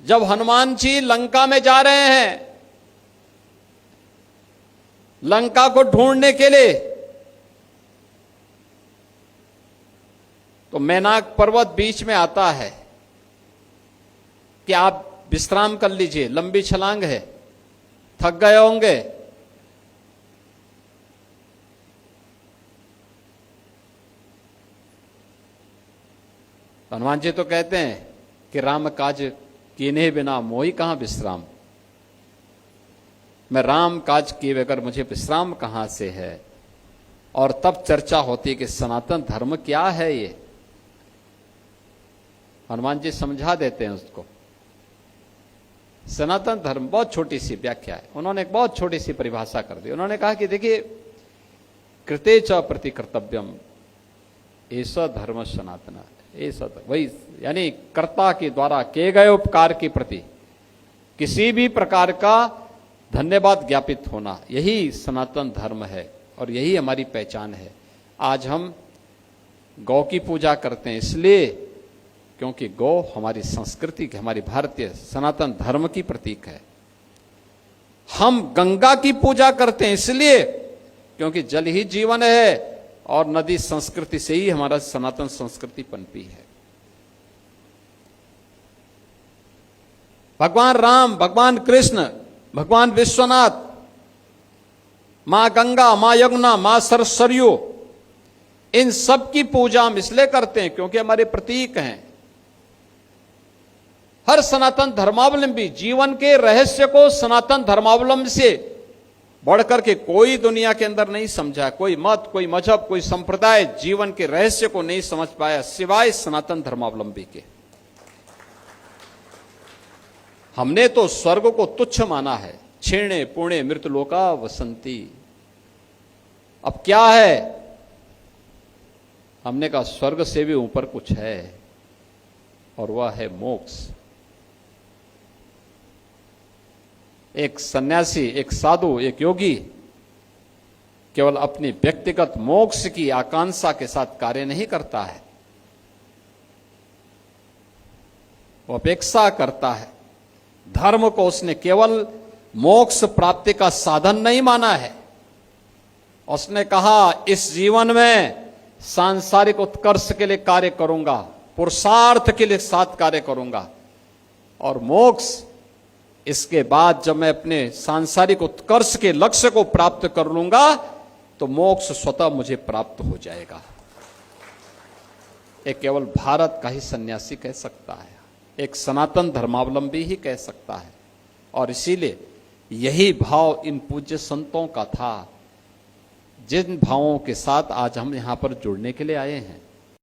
जब हनुमान जी लंका में जा रहे हैं, लंका को ढूंढने के लिए, तो मैनाक पर्वत बीच में आता है कि आप विश्राम कर लीजिए, लंबी छलांग है, थक गए होंगे। हनुमान जी तो कहते हैं कि राम काज कीने बिना मोही कहां विश्राम, मैं राम काज किए बगैर मुझे विश्राम कहां से है। और तब चर्चा होती है कि सनातन धर्म क्या है। ये हनुमान जी समझा देते हैं उसको। सनातन धर्म बहुत छोटी सी व्याख्या है, उन्होंने एक बहुत छोटी सी परिभाषा कर दी। उन्होंने कहा कि देखिए, कृते च प्रति कर्तव्यम ऐसा धर्म सनातन, ऐसा वही, यानी कर्ता के द्वारा किए गए उपकार के प्रति किसी भी प्रकार का धन्यवाद ज्ञापित होना, यही सनातन धर्म है और यही हमारी पहचान है। आज हम गौ की पूजा करते हैं इसलिए क्योंकि गौ हमारी संस्कृति, हमारी भारतीय सनातन धर्म की प्रतीक है। हम गंगा की पूजा करते हैं इसलिए क्योंकि जल ही जीवन है और नदी संस्कृति से ही हमारा सनातन संस्कृति पनपी है। भगवान राम, भगवान कृष्ण, भगवान विश्वनाथ, मां गंगा, मां यमुना, मां सरयू, इन सब की पूजा हम इसलिए करते हैं क्योंकि हमारे प्रतीक हैं। हर सनातन धर्मावलंबी जीवन के रहस्य को सनातन धर्मावलंबी से बढ़कर के कोई दुनिया के अंदर नहीं समझा। कोई मत, कोई मजहब, कोई संप्रदाय जीवन के रहस्य को नहीं समझ पाया सिवाय सनातन धर्मावलंबी के। हमने तो स्वर्ग को तुच्छ माना है, क्षीणे पुणे मृतलोका वसंती। अब क्या है? हमने कहा स्वर्ग से भी ऊपर कुछ है और वह है मोक्ष। एक सन्यासी, एक साधु, एक योगी केवल अपनी व्यक्तिगत मोक्ष की आकांक्षा के साथ कार्य नहीं करता है, वो अपेक्षा करता है। धर्म को उसने केवल मोक्ष प्राप्ति का साधन नहीं माना है। उसने कहा इस जीवन में सांसारिक उत्कर्ष के लिए कार्य करूंगा, पुरुषार्थ के लिए साथ कार्य करूंगा, और मोक्ष इसके बाद जब मैं अपने सांसारिक उत्कर्ष के लक्ष्य को प्राप्त कर लूंगा तो मोक्ष स्वतः मुझे प्राप्त हो जाएगा। एक केवल भारत का ही सन्यासी कह सकता है, एक सनातन धर्मावलंबी ही कह सकता है। और इसीलिए यही भाव इन पूज्य संतों का था, जिन भावों के साथ आज हम यहां पर जुड़ने के लिए आए हैं।